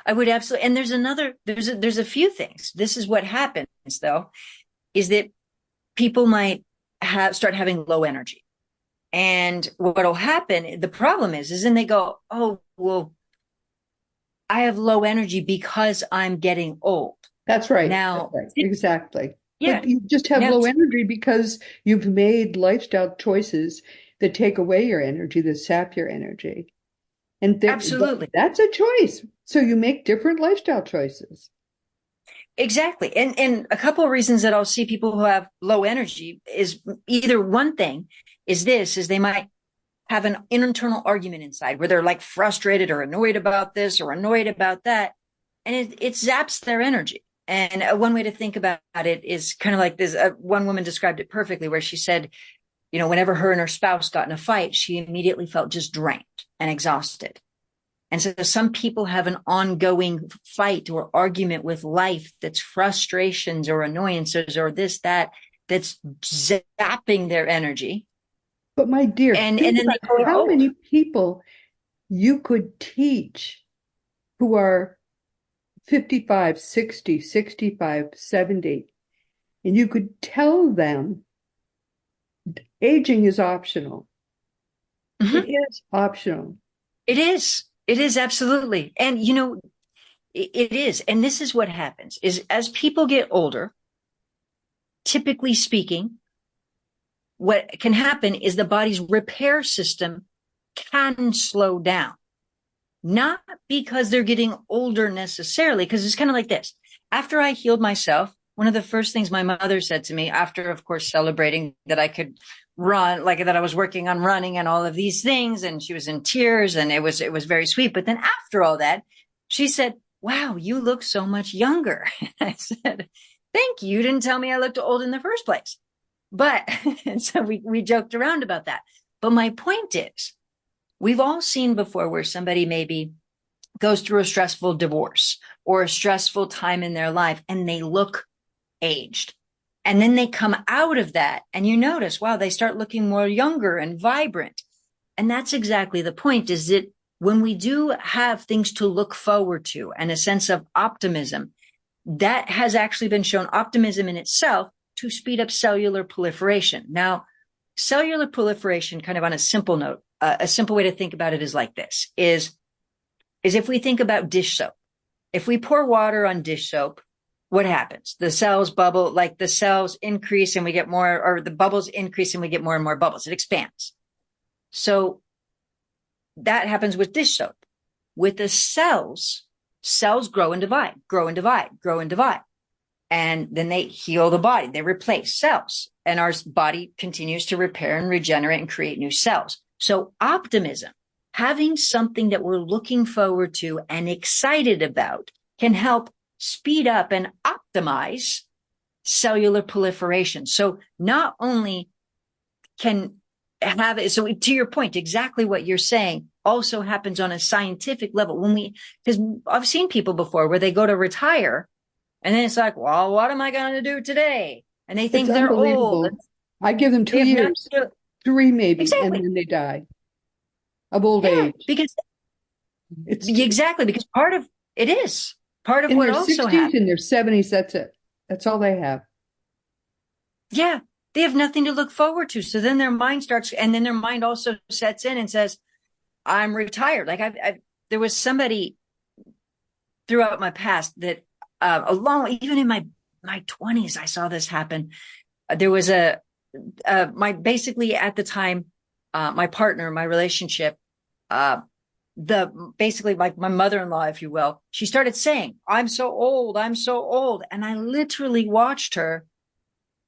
I would absolutely. And there's a few things. This is what happens though, is that people might start having low energy. And what'll happen, the problem is then they go, oh, well, I have low energy because I'm getting old. That's right. Now, that's right. Exactly. Yeah. But you just have low energy because you've made lifestyle choices that take away your energy, that sap your energy. And absolutely, that's a choice. So you make different lifestyle choices. Exactly. And a couple of reasons that I'll see people who have low energy is either one thing is they might have an internal argument inside where they're like frustrated or annoyed about this or annoyed about that. And it zaps their energy. And one way to think about it is kind of like this. One woman described it perfectly where she said, whenever her and her spouse got in a fight, she immediately felt just drained and exhausted. And so some people have an ongoing fight or argument with life that's frustrations or annoyances or this, that's zapping their energy. But my dear, and then they go, how many people you could teach who are 55, 60, 65, 70, and you could tell them aging is optional. Mm-hmm. It is optional. It is. It is absolutely. And, it is. And this is what happens is as people get older, typically speaking, what can happen is the body's repair system can slow down. Not because they're getting older necessarily, because it's kind of like this. After I healed myself, one of the first things my mother said to me after, of course, celebrating that I could run, like that I was working on running and all of these things. And she was in tears and it was very sweet. But then after all that, she said, wow, you look so much younger. I said, thank you. You didn't tell me I looked old in the first place. But and so we joked around about that. But my point is, we've all seen before where somebody maybe goes through a stressful divorce or a stressful time in their life and they look aged. And then they come out of that and you notice, wow, they start looking more younger and vibrant. And that's exactly the point, is that when we do have things to look forward to and a sense of optimism, that has actually been shown, optimism in itself, to speed up cellular proliferation. Now, cellular proliferation, kind of on a simple note, a simple way to think about it is like this, is if we think about dish soap. If we pour water on dish soap, what happens? The cells bubble, like the cells increase and we get more, or the bubbles increase and we get more and more bubbles. It expands. So that happens with dish soap. With the cells grow and divide, grow and divide, grow and divide. And then they heal the body. They replace cells. And our body continues to repair and regenerate and create new cells. So optimism, having something that we're looking forward to and excited about, can help speed up and optimize cellular proliferation. So not only can have it, so to your point, exactly what you're saying also happens on a scientific level. Because I've seen people before where they go to retire and then it's like, well, what am I going to do today? And they think they're old. I give them 2 years, 3 maybe, exactly. And then they die of old age. Because exactly, because part of what also happens. In their 60s, that's it. That's all they have. Yeah, they have nothing to look forward to. So then their mind also sets in and says, I'm retired. Like there was somebody throughout my past that even in my 20s, I saw this happen. There was basically at the time, my partner, my relationship, basically like my mother-in-law, if you will, she started saying, I'm so old. I'm so old. And I literally watched her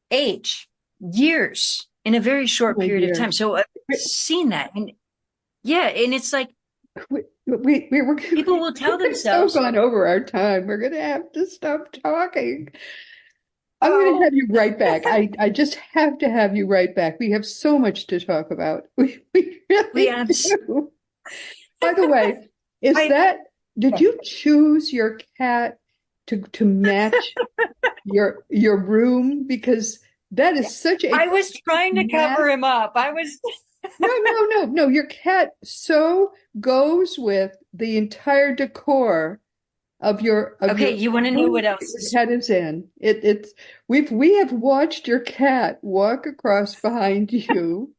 age years in a very short period of time. So I've seen that. And yeah. And it's like, people will tell themselves, so gone over our time. We're going to have to stop talking. I'm going to have you right back. I just have to have you right back. We have so much to talk about. We really do. By the way, did you choose your cat to match your room? Because that is such a... I was trying to cover him up. No. Your cat so goes with the entire decor of your... you want to know what else? Your cat is in. We have watched your cat walk across behind you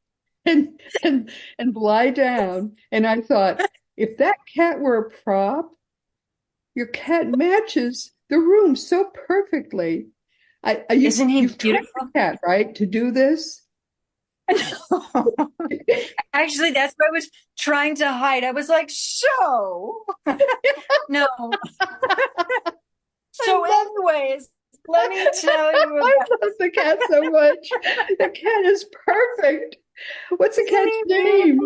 and lie down. And I thought, if that cat were a prop, your cat matches the room so perfectly. Isn't he beautiful? You've trained the cat, right, to do this? Actually, that's what I was trying to hide. I was like, so no. So anyways, let me tell you about... I love the cat so much. The cat is perfect. What's the cat's name?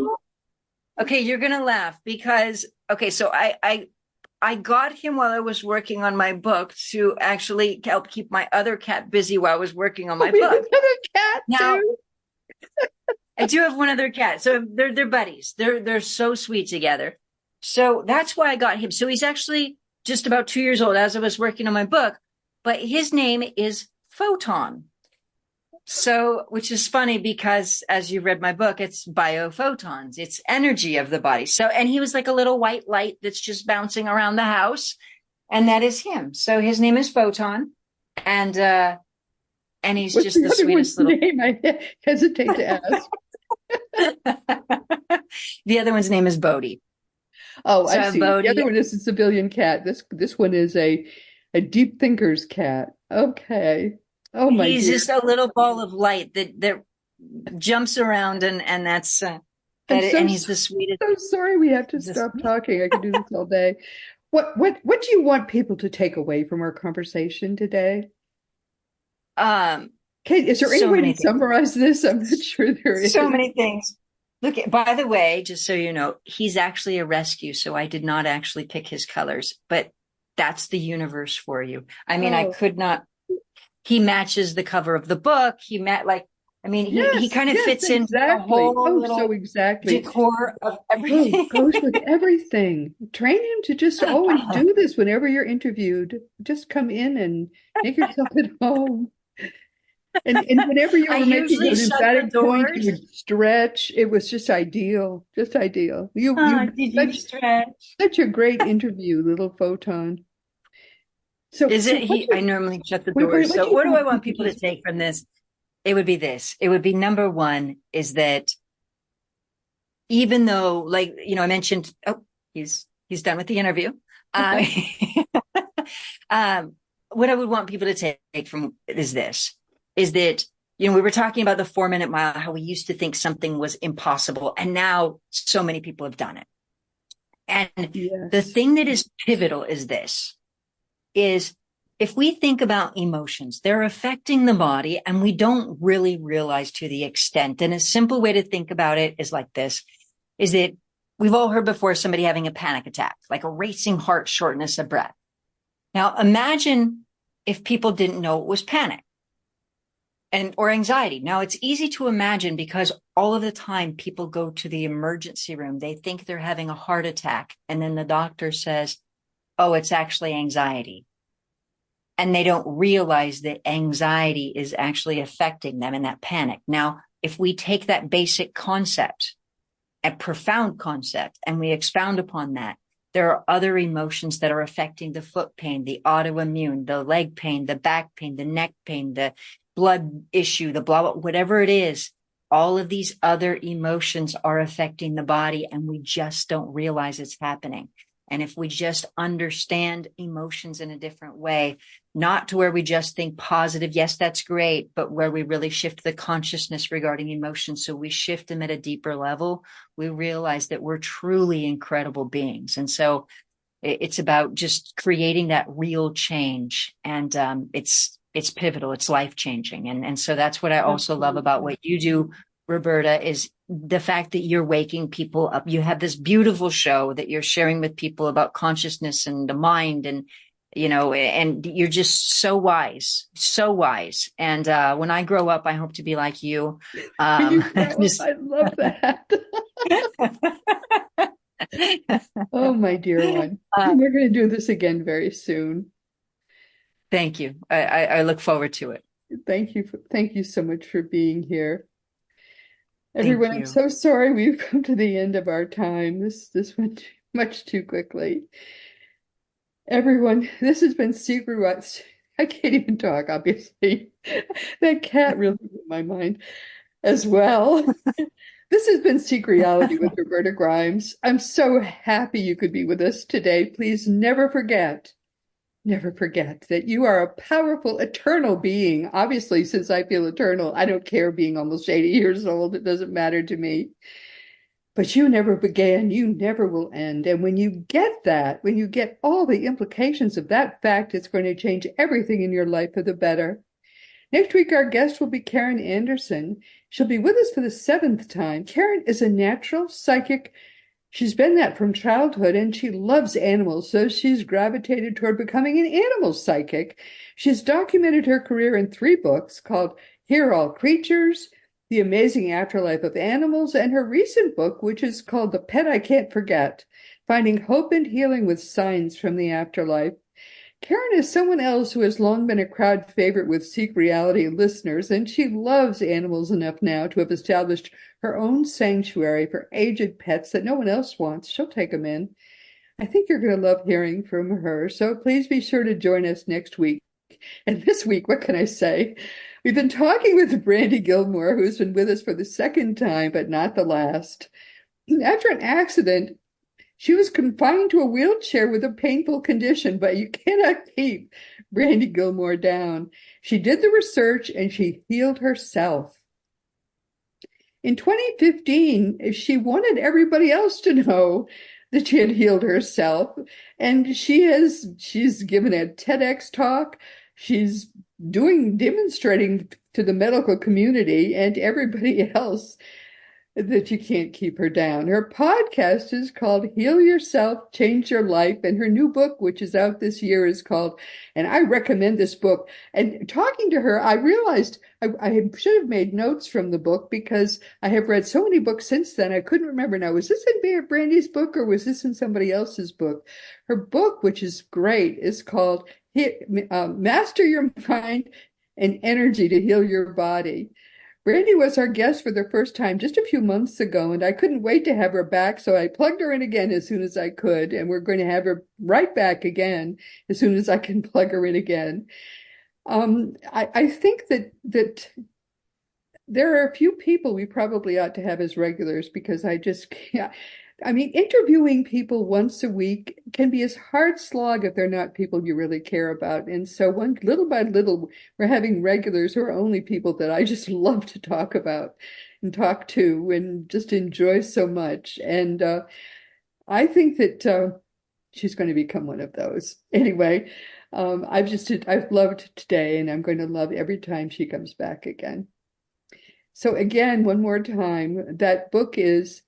Okay, you're gonna laugh because so I got him while I was working on my book to actually help keep my other cat busy while I was working on my We have book. another cat Now, too. I do have one other cat. So they're buddies. They're so sweet together. So that's why I got him. So he's actually just about 2 years old as I was working on my book, but his name is Photon. So, which is funny because as you read my book, it's biophotons, it's energy of the body. So, and he was like a little white light that's just bouncing around the house, and that is him. So his name is Photon, and he's What's just the other sweetest one's little. name? I hesitate to ask. The other one's name is Bodhi. Oh, So I I have see. The Bodhi. other one is a civilian cat. This one is a deep thinker's cat. Okay. Oh my He's dear. just a little ball of light that jumps around, and that's I'm and he's the sweetest. so sorry we have to He's stop talking. I could do this all day. What do you want people to take away from our conversation today? um Kate, is there any so way many to things. summarize this? I'm not sure there is. So many things. Look, by the way, just so you know, he's actually a rescue, so I did not actually pick his colors, but that's the universe for you. I mean, I Oh, could not. He matches the cover of the book. I mean, he yes, kind of yes, fits into the exactly. whole Oh, so little exactly. decor of Oh, everything. goes with everything. Train him to just always do this whenever you're interviewed. Just come in and make yourself at home. And whenever you I were making usually an shut the emphatic point, you doors. would stretch. It was just ideal. Just ideal. You Did you such stretch? such a great interview, little photon. So Is so it I normally shut the doors. what So do you what do I want want people people to to take from this? It would be this. It would be number one is that even though, like, I mentioned, he's done with the interview. Uh, okay. um, what I would want people to take from is this, is that, we were talking about the 4 minute mile, how we used to think something was impossible. And now so many people have done it. And the Yes. thing that is pivotal is this, is if we think about emotions, they're affecting the body and we don't really realize to the extent. And a simple way to think about it is like this, is that we've all heard before somebody having a panic attack, like a racing heart, shortness of breath. Now imagine if people didn't know it was panic or anxiety. Now it's easy to imagine because all of the time people go to the emergency room. They think they're having a heart attack. And then the doctor says, oh, it's actually anxiety. And they don't realize that anxiety is actually affecting them in that panic. Now, if we take that basic concept, a profound concept, and we expound upon that, there are other emotions that are affecting the foot pain, the autoimmune, the leg pain, the back pain, the neck pain, the blood issue, the blah, blah, whatever it is. All of these other emotions are affecting the body and we just don't realize it's happening. And if we just understand emotions in a different way, not to where we just think positive, yes, that's great, but where we really shift the consciousness regarding emotions. So we shift them at a deeper level. We realize that we're truly incredible beings. And so it's about just creating that real change. And it's pivotal. It's life changing. And so that's what I also love about what you do, Roberta, is the fact that you're waking people up. You have this beautiful show that you're sharing with people about consciousness and the mind and, and you're just so wise, so wise. And when I grow up, I hope to be like you. You I love that. Oh, my dear one. We're going to do this again very soon. Thank you. I look forward to it. Thank you so much for being here. Everyone, Thank I'm you. so sorry we've come to the end of our time. This went much too quickly. Everyone, this has been Secret Rights. I can't even talk, obviously. That cat really blew my mind as well. This has been Seek Reality with Roberta Grimes. I'm so happy you could be with us today. Please never forget that you are a powerful, eternal being. Obviously, since I feel eternal, I don't care being almost 80 years old. It doesn't matter to me. But you never began, you never will end. And when you get that, when you get all the implications of that fact, it's going to change everything in your life for the better. Next week, our guest will be Karen Anderson. She'll be with us for the 7th time. Karen is a natural psychic She's been that from childhood, and she loves animals, so she's gravitated toward becoming an animal psychic. She's documented her career in 3 books called Here All Creatures, The Amazing Afterlife of Animals, and her recent book, which is called The Pet I Can't Forget, Finding Hope and Healing with Signs from the Afterlife. Karen is someone else who has long been a crowd favorite with Seek Reality listeners, and she loves animals enough now to have established her own sanctuary for aged pets that no one else wants. She'll take them in. I think you're going to love hearing from her, so please be sure to join us next week. And this week, what can I say? We've been talking with Brandy Gillmore, who's been with us for the 2nd time, but not the last. After an accident, she was confined to a wheelchair with a painful condition, but you cannot keep Brandy Gillmore down. She did the research and she healed herself. In 2015, she wanted everybody else to know that she had healed herself, and she's given a TEDx talk. She's demonstrating to the medical community and everybody else that you can't keep her down. Her podcast is called Heal Yourself, Change Your Life, and her new book, which is out this year, is called, and I recommend this book. And talking to her, I realized I should have made notes from the book, because I have read so many books since then, I couldn't remember now, was this in Brandy's book or was this in somebody else's book? Her book, which is great, is called Master Your Mind and Energy to Heal Your Body. Brandy was our guest for the first time just a few months ago, and I couldn't wait to have her back, so I plugged her in again as soon as I could, and we're going to have her right back again as soon as I can plug her in again. I think that there are a few people we probably ought to have as regulars, because I just can't. I mean, interviewing people once a week can be a hard slog if they're not people you really care about. And so little by little, we're having regulars who are only people that I just love to talk about and talk to and just enjoy so much. And I think that she's going to become one of those. Anyway, I've loved today, and I'm going to love every time she comes back again. So again, one more time, that book is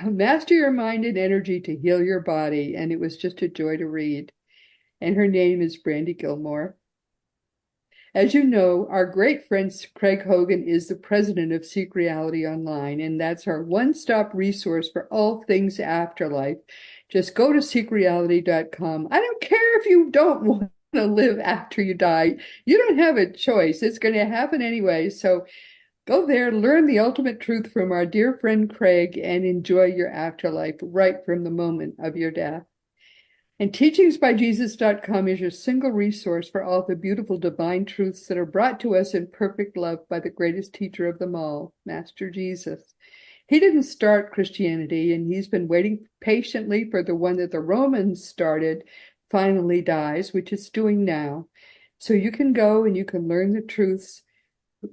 Master Your Mind and Energy to Heal Your Body, and it was just a joy to read. And her name is Brandy Gillmore. As you know, our great friend Craig Hogan is the president of Seek Reality Online, and that's our one-stop resource for all things afterlife. Just go to seekreality.com. I don't care if you don't want to live after you die. You don't have a choice. It's going to happen anyway. So go there, learn the ultimate truth from our dear friend Craig, and enjoy your afterlife right from the moment of your death. And teachingsbyjesus.com is your single resource for all the beautiful divine truths that are brought to us in perfect love by the greatest teacher of them all, Master Jesus. He didn't start Christianity, and he's been waiting patiently for the one that the Romans started finally dies, which it's doing now. So you can go and you can learn the truths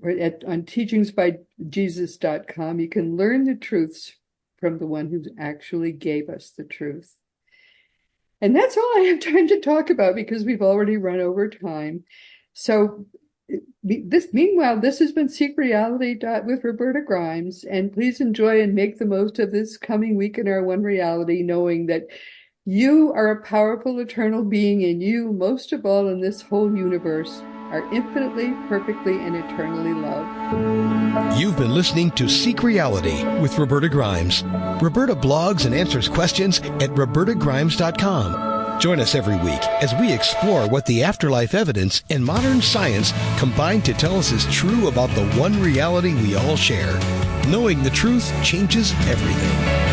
on teachingsbyjesus.com. You can learn the truths from the one who actually gave us the truth. And that's all I have time to talk about, because we've already run over time. So meanwhile, this has been Seek Reality with Roberta Grimes, and please enjoy and make the most of this coming week in our One Reality, knowing that you are a powerful, eternal being, and you, most of all in this whole universe, are infinitely, perfectly, and eternally loved. You've been listening to Seek Reality with Roberta Grimes. Roberta blogs and answers questions at robertagrimes.com. Join us every week as we explore what the afterlife evidence and modern science combine to tell us is true about the one reality we all share. Knowing the truth changes everything.